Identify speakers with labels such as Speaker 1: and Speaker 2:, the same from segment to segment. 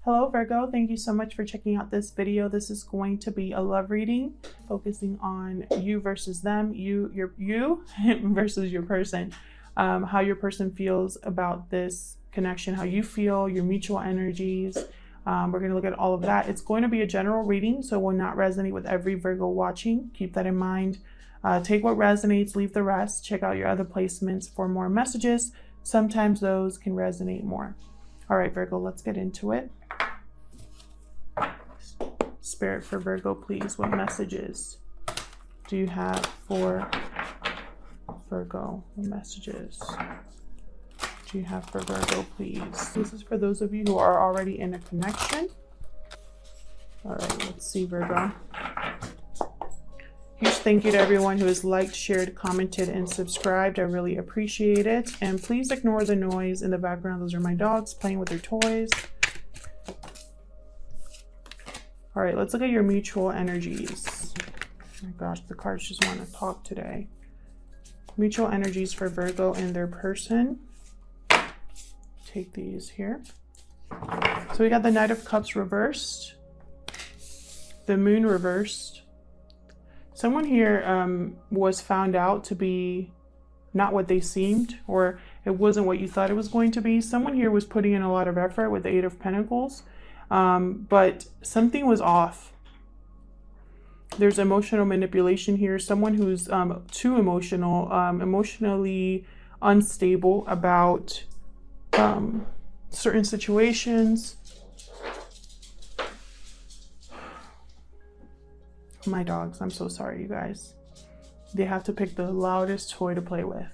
Speaker 1: Hello Virgo, thank you so much for checking out this video. This is going to be a love reading focusing on you versus them, you versus your person, how your person feels about this connection, how you feel, your mutual energies. We're going to look at all of that. It's going to be a general reading, so it will not resonate with every Virgo watching. Keep that in mind. Take what resonates, leave the rest. Check out your other placements for more messages. Sometimes those can resonate more. All right, Virgo, let's get into it. Spirit for Virgo, please. What messages do you have for Virgo? What messages do you have for Virgo, please? This is for those of you who are already in a connection. All right, let's see, Virgo. Huge thank you to everyone who has liked, shared, commented, and subscribed. I really appreciate it. And please ignore the noise in the background. Those are my dogs playing with their toys. All right, let's look at your mutual energies. Oh my gosh, the cards just want to talk today. Mutual energies for Virgo and their person. Take these here. So we got the Knight of Cups reversed. The Moon reversed. Someone here was found out to be not what they seemed, or it wasn't what you thought it was going to be. Someone here was putting in a lot of effort with the Eight of Pentacles. But something was off. There's emotional manipulation here. Someone who's too emotional, emotionally unstable about certain situations. My dogs, I'm so sorry, you guys. They have to pick the loudest toy to play with.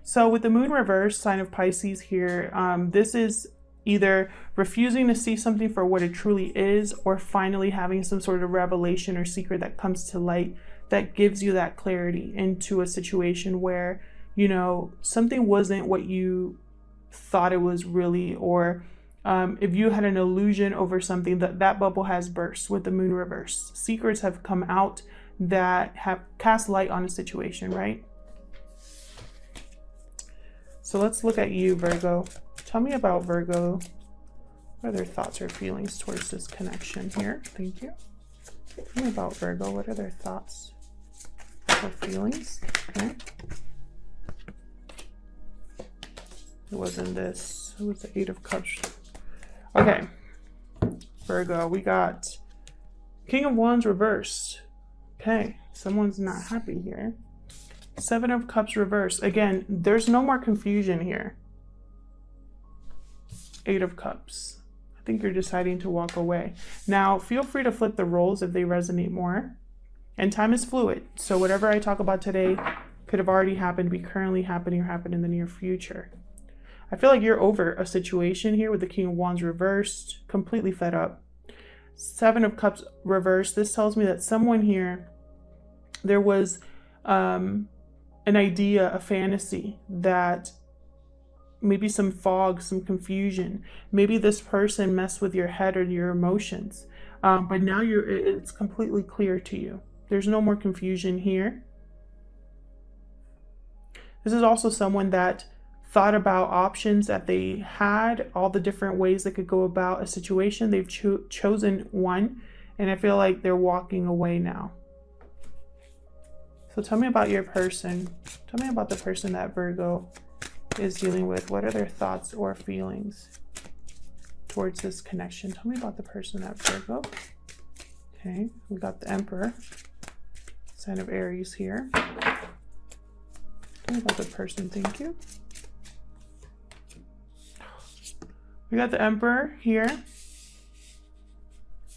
Speaker 1: So with the Moon reverse, sign of Pisces here, this is either refusing to see something for what it truly is, or finally having some sort of revelation or secret that comes to light that gives you that clarity into a situation where, you know, something wasn't what you thought it was really, or if you had an illusion over something, that bubble has burst with the Moon reverse. Secrets have come out that have cast light on a situation, right? So let's look at you, Virgo. Tell me about Virgo. What are their thoughts or feelings towards this connection here? Thank you. Tell me about Virgo. What are their thoughts or feelings? Okay. It wasn't this. It was the Eight of Cups. Okay. Virgo, we got King of Wands reversed. Okay. Someone's not happy here. Seven of Cups reversed. Again, there's no more confusion here. Eight of Cups. I think you're deciding to walk away. Now, feel free to flip the roles if they resonate more. And time is fluid. So whatever I talk about today could have already happened, be currently happening, or happen in the near future. I feel like you're over a situation here with the King of Wands reversed, completely fed up. Seven of Cups reversed. This tells me that someone here, there was an idea, a fantasy that maybe some fog, some confusion. Maybe this person messed with your head or your emotions. But now it's completely clear to you. There's no more confusion here. This is also someone that thought about options that they had, all the different ways they could go about a situation. They've chosen one, and I feel like they're walking away now. So tell me about your person. Tell me about the person that Virgo is dealing with. What are their thoughts or feelings towards this connection? Tell me about the person at Virgo. Okay, we got the Emperor, sign of Aries here. Tell me about the person. Thank you. We got the Emperor here.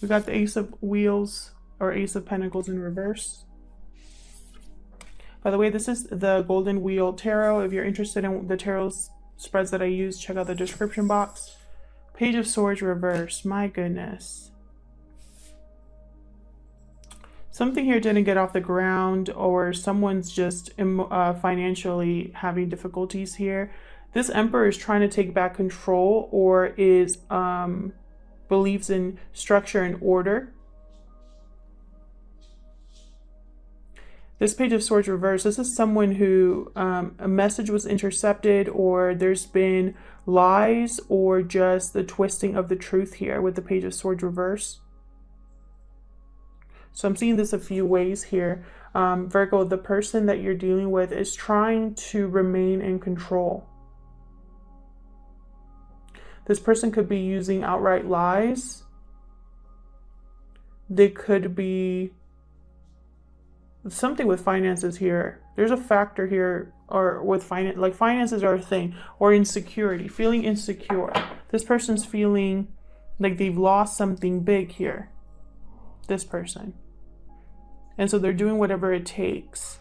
Speaker 1: We got the Ace of Wheels or Ace of Pentacles in reverse. By the way, this is the Golden Wheel Tarot. If you're interested in the tarot spreads that I use, check out the description box. Page of Swords reverse. My goodness. Something here didn't get off the ground, or someone's just financially having difficulties here. This Emperor is trying to take back control, or is believes in structure and order. This Page of Swords reversed. This is someone who a message was intercepted, or there's been lies or just the twisting of the truth here with the Page of Swords reverse. So I'm seeing this a few ways here. Virgo, the person that you're dealing with is trying to remain in control. This person could be using outright lies. They could be something with finances here. There's a factor here, or with finance, like finances are a thing, or insecurity, feeling insecure. This person's feeling like they've lost something big here. This person. And so they're doing whatever it takes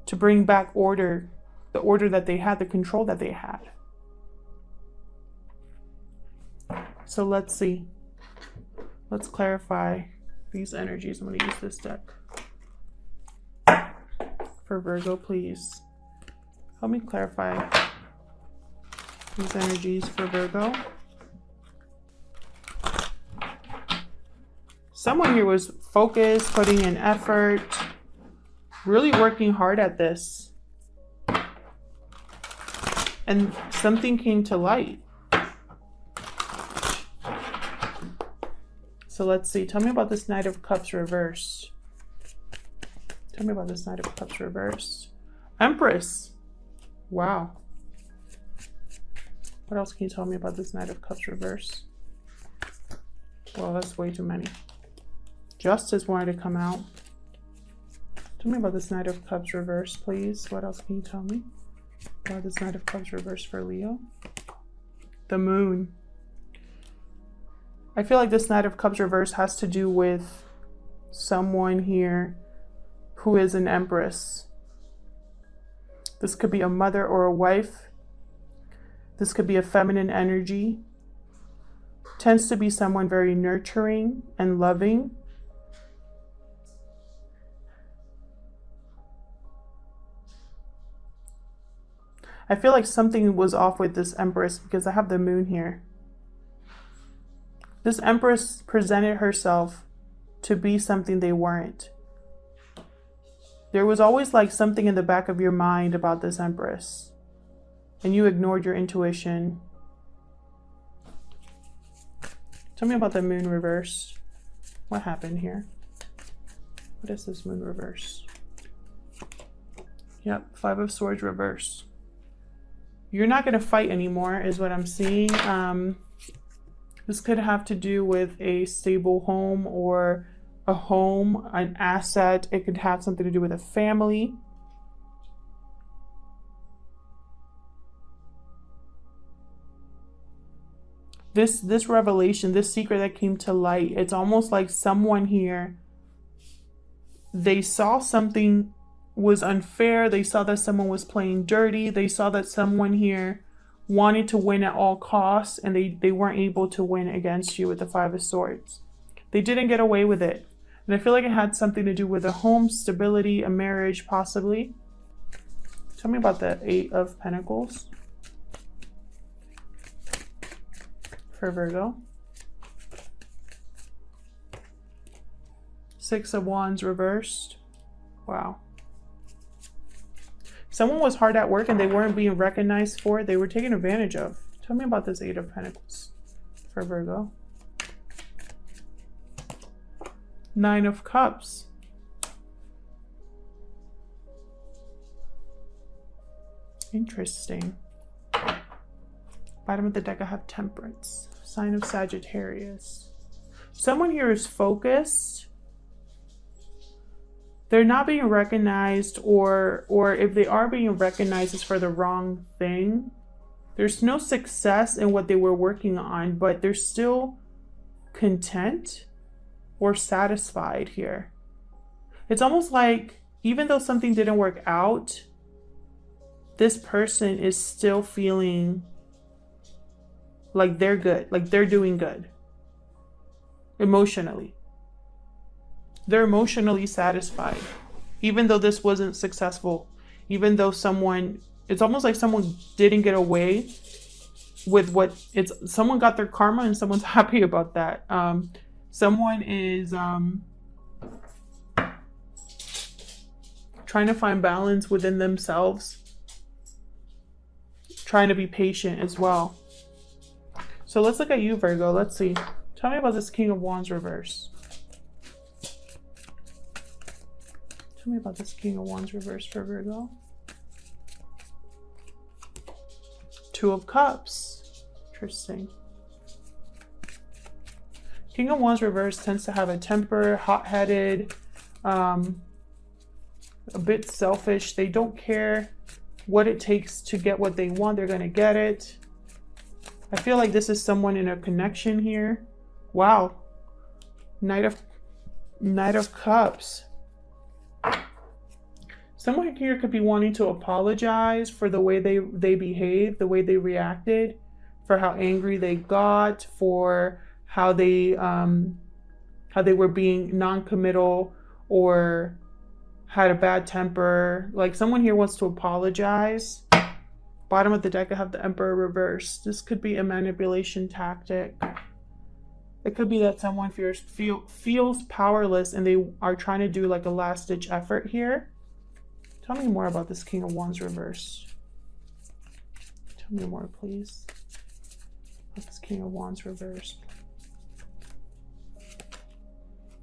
Speaker 1: to bring back order, the order that they had, the control that they had. So let's see. Let's clarify these energies. I'm going to use this deck. For Virgo, please. Help me clarify these energies for Virgo. Someone here was focused, putting in effort, really working hard at this. And something came to light. So let's see. Tell me about this Knight of Cups reversed. Tell me about this Knight of Cups reversed. Empress. Wow. What else can you tell me about this Knight of Cups reversed? Well, that's way too many. Justice wanted to come out. Tell me about this Knight of Cups reversed, please. What else can you tell me about this Knight of Cups reversed for Leo? The Moon. I feel like this Knight of Cups reversed has to do with someone here who is an Empress. This could be a mother or a wife. This could be a feminine energy. Tends to be someone very nurturing and loving. I feel like something was off with this Empress because I have the Moon here. This Empress presented herself to be something they weren't. There was always like something in the back of your mind about this Empress, and you ignored your intuition. Tell me about the Moon reverse. What happened here? What is this Moon reverse? Yep, Five of Swords reverse. You're not going to fight anymore is what I'm seeing. This could have to do with a stable home or a home, an asset. It could have something to do with a family. This revelation, this secret that came to light, it's almost like someone here, they saw something was unfair. They saw that someone was playing dirty. They saw that someone here wanted to win at all costs, and they weren't able to win against you with the Five of Swords. They didn't get away with it. And I feel like it had something to do with a home, stability, a marriage, possibly. Tell me about the Eight of Pentacles for Virgo. Six of Wands reversed. Wow. Someone was hard at work and they weren't being recognized for it. They were taken advantage of. Tell me about this Eight of Pentacles for Virgo. Nine of Cups. Interesting. Bottom of the deck, I have Temperance. Sign of Sagittarius. Someone here is focused. They're not being recognized, or if they are being recognized, it's for the wrong thing. There's no success in what they were working on, but they're still content or satisfied here. It's almost like even though something didn't work out, this person is still feeling like they're good, like they're doing good emotionally. They're emotionally satisfied, even though this wasn't successful, even though it's almost like someone didn't get away with someone got their karma and someone's happy about that. Someone is trying to find balance within themselves trying to be patient as well. So let's look at you, Virgo. Let's see. Tell me about this King of Wands reverse. Tell me about this King of Wands reverse for Virgo. Two of Cups. Interesting. King of Wands reverse tends to have a temper, hot-headed, a bit selfish. They don't care what it takes to get what they want. They're going to get it. I feel like this is someone in a connection here. Wow. Knight of Cups. Someone here could be wanting to apologize for the way they behaved, the way they reacted, for how angry they got, for how they were being non-committal or had a bad temper. Like someone here wants to apologize. Bottom of the deck, I have the Emperor reverse. This could be a manipulation tactic. It could be that someone feels powerless and they are trying to do like a last-ditch effort here. Tell me more about this King of Wands reverse. Tell me more, please. About this King of Wands reverse.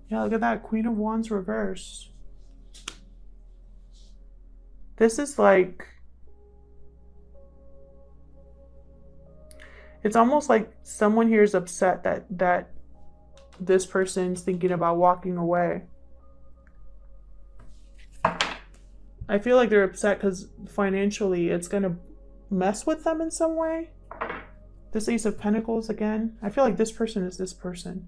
Speaker 1: Yeah, look at that. Queen of Wands reverse. This is like... It's almost like someone here is upset that this person's thinking about walking away. I feel like they're upset because financially it's going to mess with them in some way. This Ace of Pentacles again. I feel like this person is this person.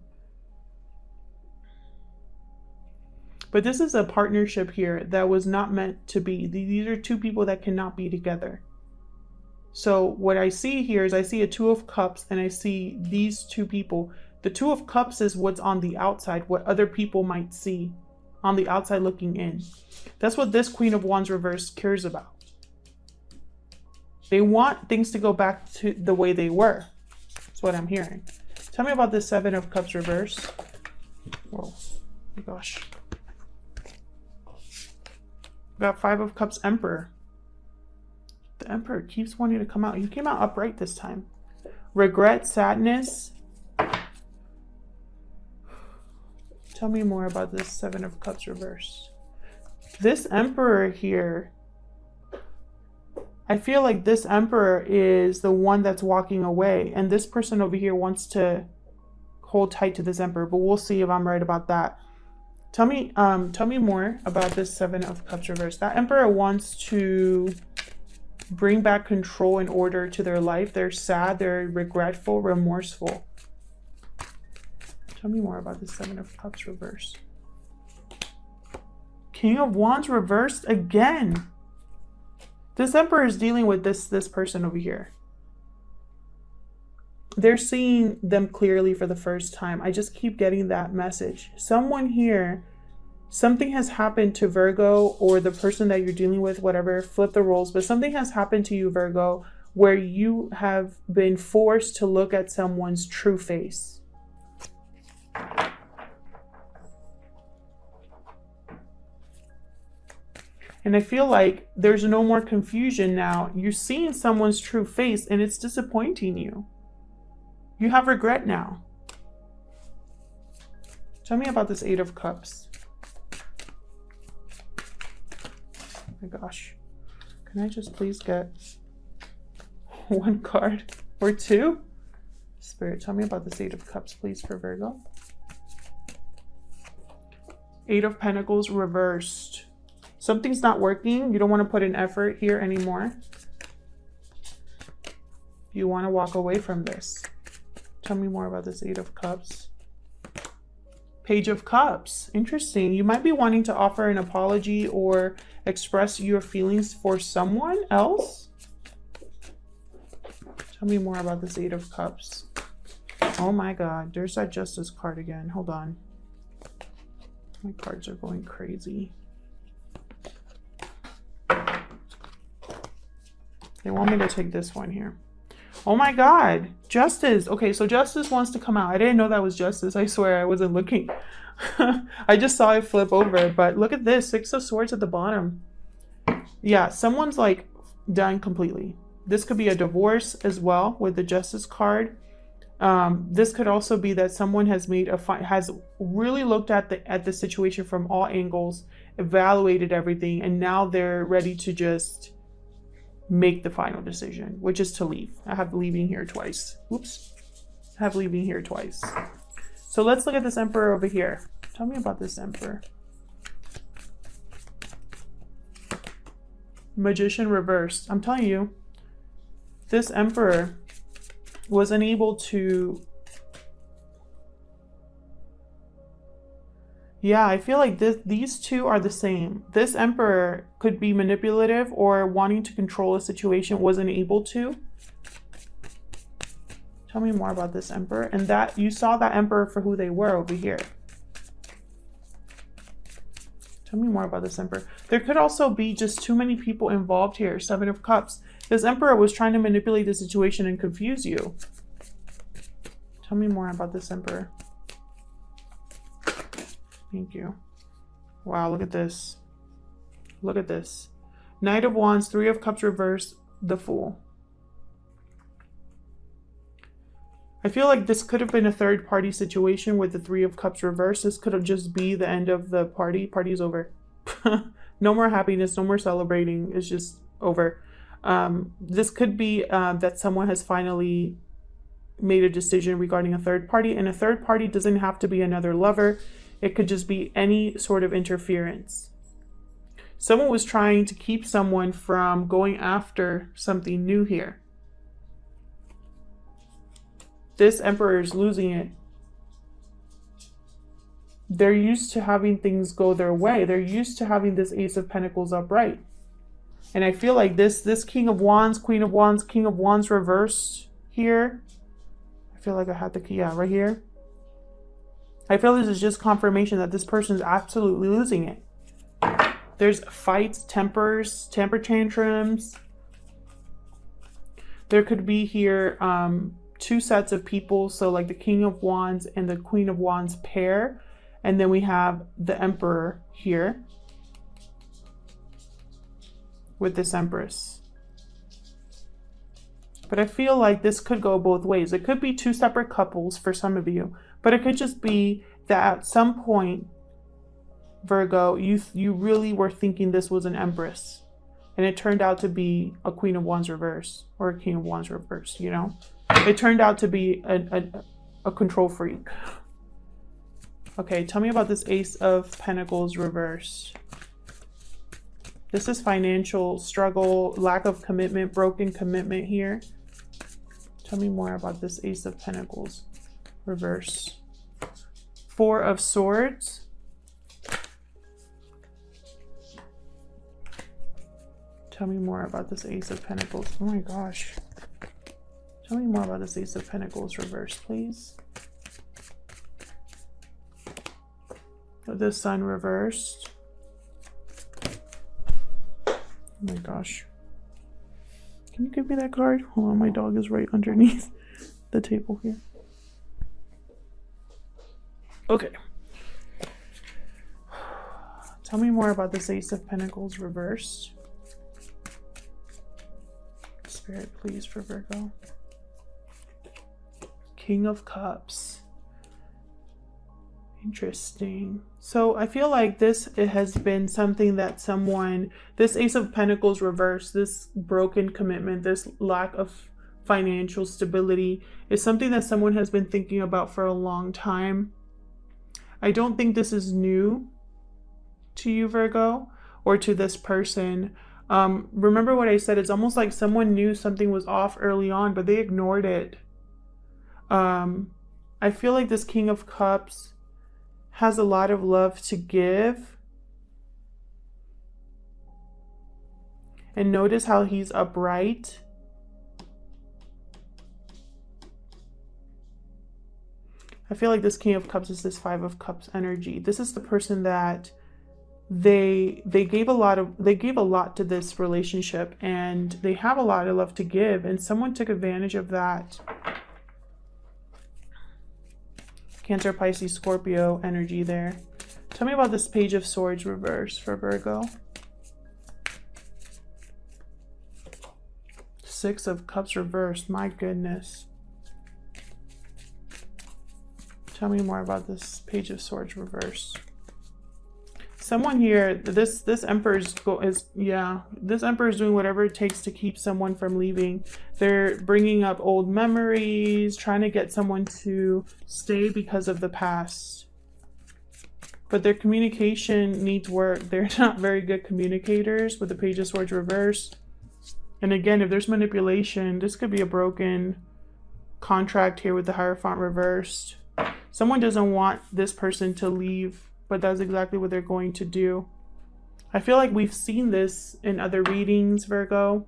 Speaker 1: But this is a partnership here that was not meant to be. These are two people that cannot be together. So what I see here is I see a Two of Cups and I see these two people. The Two of Cups is what's on the outside, what other people might see on the outside looking in. That's what this Queen of Wands reverse cares about. They want things to go back to the way they were. That's what I'm hearing. Tell me about this Seven of Cups reverse. Whoa, my gosh. Got Five of Cups Emperor. The Emperor keeps wanting to come out. You came out upright this time. Regret, sadness. Tell me more about this Seven of Cups reverse. This Emperor here, I feel like this Emperor is the one that's walking away. And this person over here wants to hold tight to this Emperor. But we'll see if I'm right about that. Tell me more about this Seven of Cups reverse. That Emperor wants to bring back control and order to their life. They're sad, they're regretful, remorseful. Tell me more about the Seven of Cups reverse. King of Wands reversed again. This Emperor is dealing with this person over here. They're seeing them clearly for the first time. I just keep getting that message. Someone here, something has happened to Virgo or the person that you're dealing with, whatever, flip the roles, but something has happened to you, Virgo, where you have been forced to look at someone's true face. And I feel like there's no more confusion now. You're seeing someone's true face and it's disappointing you. You have regret now. Tell me about this Eight of Cups. Oh my gosh. Can I just please get one card or two? Spirit, tell me about this Eight of Cups, please, for Virgo. Eight of Pentacles reversed. Something's not working. You don't want to put in effort here anymore. You want to walk away from this. Tell me more about this Eight of Cups. Page of Cups. Interesting. You might be wanting to offer an apology or express your feelings for someone else. Tell me more about this Eight of Cups. Oh my God. There's that Justice card again. Hold on. My cards are going crazy. They want me to take this one here. Oh my God, Justice. Okay, so Justice wants to come out. I didn't know that was Justice. I swear I wasn't looking. I just saw it flip over, but look at this, Six of Swords at the bottom. Yeah, someone's like done completely. This could be a divorce as well with the Justice card. This could also be that someone has made has really looked at the situation from all angles, evaluated everything, and now they're ready to just make the final decision, which is to leave. I have leaving here twice. Oops. I have leaving here twice. So let's look at this Emperor over here. Tell me about this Emperor. Magician reversed. I'm telling you, this Emperor was unable to... Yeah, I feel like these two are the same. This Emperor could be manipulative or wanting to control a situation, wasn't able to. Tell me more about this Emperor. And that you saw that Emperor for who they were over here. Tell me more about this Emperor. There could also be just too many people involved here. Seven of Cups. This Emperor was trying to manipulate the situation and confuse you. Tell me more about this Emperor. Thank you. Wow, look at this. Look at this. Knight of Wands, Three of Cups reversed, the Fool. I feel like this could have been a third party situation with the Three of Cups reversed. This could have just be the end of the party. Party's over. No more happiness, no more celebrating. It's just over. This could be that someone has finally made a decision regarding a third party, and a third party doesn't have to be another lover. It could just be any sort of interference. Someone was trying to keep someone from going after something new here. This Emperor is losing it. They're used to having things go their way. They're used to having this Ace of Pentacles upright. And I feel like this King of Wands, Queen of Wands, King of Wands reversed here. I feel like I had the key, yeah, right here. I feel this is just confirmation that this person is absolutely losing it. There's fights, temper tantrums. There could be here two sets of people. So like the King of Wands and the Queen of Wands pair. And then we have the Emperor here with this Empress. But I feel like this could go both ways. It could be two separate couples for some of you, but it could just be that at some point, Virgo, you really were thinking this was an Empress, and it turned out to be a Queen of Wands reverse or a King of Wands reverse, you know? It turned out to be a control freak. Okay, tell me about this Ace of Pentacles reverse. This is financial struggle, lack of commitment, broken commitment here. Tell me more about this Ace of Pentacles reverse. Four of Swords. Tell me more about this Ace of Pentacles. Oh my gosh. Tell me more about this Ace of Pentacles reverse, please. The Sun reversed. Oh my gosh. Can you give me that card? Hold on, my dog is right underneath the table here. Okay. Tell me more about this Ace of Pentacles reversed. Spirit, please, for Virgo. King of Cups. Interesting. So I feel like it has been something that this Ace of Pentacles reverse, this broken commitment, this lack of financial stability is something that someone has been thinking about for a long time. I don't think this is new to you, Virgo, or to this person. Remember what I said, it's almost like someone knew something was off early on, but they ignored it. I feel like this King of Cups has a lot of love to give. And notice how he's upright. I feel like this King of Cups is this Five of Cups energy. This is the person that they gave a lot to this relationship, and they have a lot of love to give, and someone took advantage of that. Cancer, Pisces, Scorpio energy there. Tell me about this Page of Swords reverse for Virgo. Six of Cups reversed. My goodness. Tell me more about this Page of Swords reversed. Someone here, this Emperor is this Emperor is doing whatever it takes to keep someone from leaving. They're bringing up old memories, trying to get someone to stay because of the past. But their communication needs work. They're not very good communicators with the Page of Swords reversed. And again, if there's manipulation, this could be a broken contract here with the Hierophant reversed. Someone doesn't want this person to leave, but that's exactly what they're going to do. I feel like we've seen this in other readings, Virgo.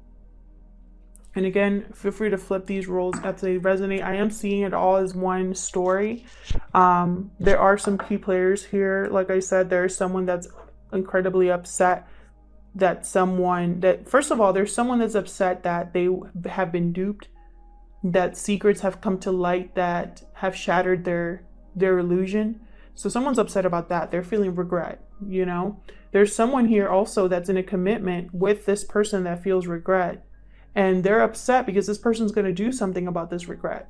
Speaker 1: And again, feel free to flip these roles if they resonate. I am seeing it all as one story. There are some key players here. Like I said, there's someone that's incredibly upset that first of all, there's someone that's upset that they have been duped, that secrets have come to light that have shattered their illusion. So someone's upset about that. They're feeling regret, you know. There's someone here also that's in a commitment with this person that feels regret. And they're upset because this person's going to do something about this regret.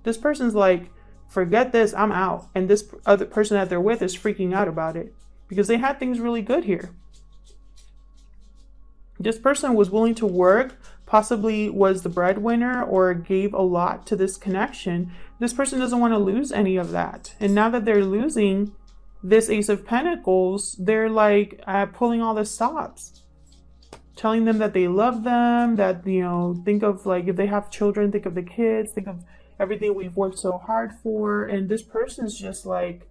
Speaker 1: This person's like, forget this, I'm out. And this other person that they're with is freaking out about it because they had things really good here. This person was willing to work, possibly was the breadwinner or gave a lot to this connection. This person doesn't want to lose any of that. And now that they're losing this Ace of Pentacles, they're like pulling all the stops. Telling them that they love them, that, you know, think of like if they have children, think of the kids, think of everything we've worked so hard for. And this person's just like,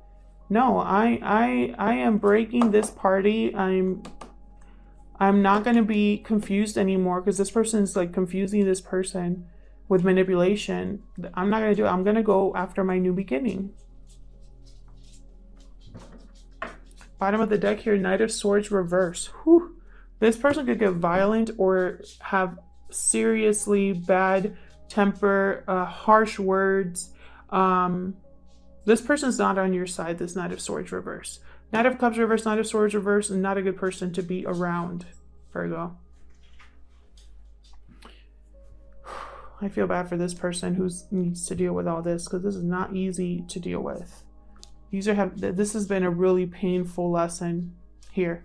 Speaker 1: no, I am breaking this party. I'm not going to be confused anymore because this person is like confusing this person with manipulation. I'm not going to do it. I'm going to go after my new beginning. Bottom of the deck here, Knight of Swords reverse. Whew. This person could get violent or have seriously bad temper, harsh words. This person's not on your side, this Knight of Swords reverse. Knight of Cups reverse, Knight of Swords reverse, and not a good person to be around, Virgo. I feel bad for this person who needs to deal with all this because this is not easy to deal with. This has been a really painful lesson here.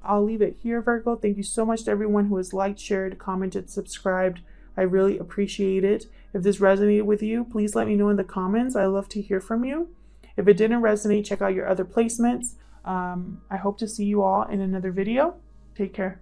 Speaker 1: I'll leave it here, Virgo. Thank you so much to everyone who has liked, shared, commented, subscribed. I really appreciate it. If this resonated with you, please let me know in the comments. I love to hear from you. If it didn't resonate, check out your other placements. I hope to see you all in another video. Take care.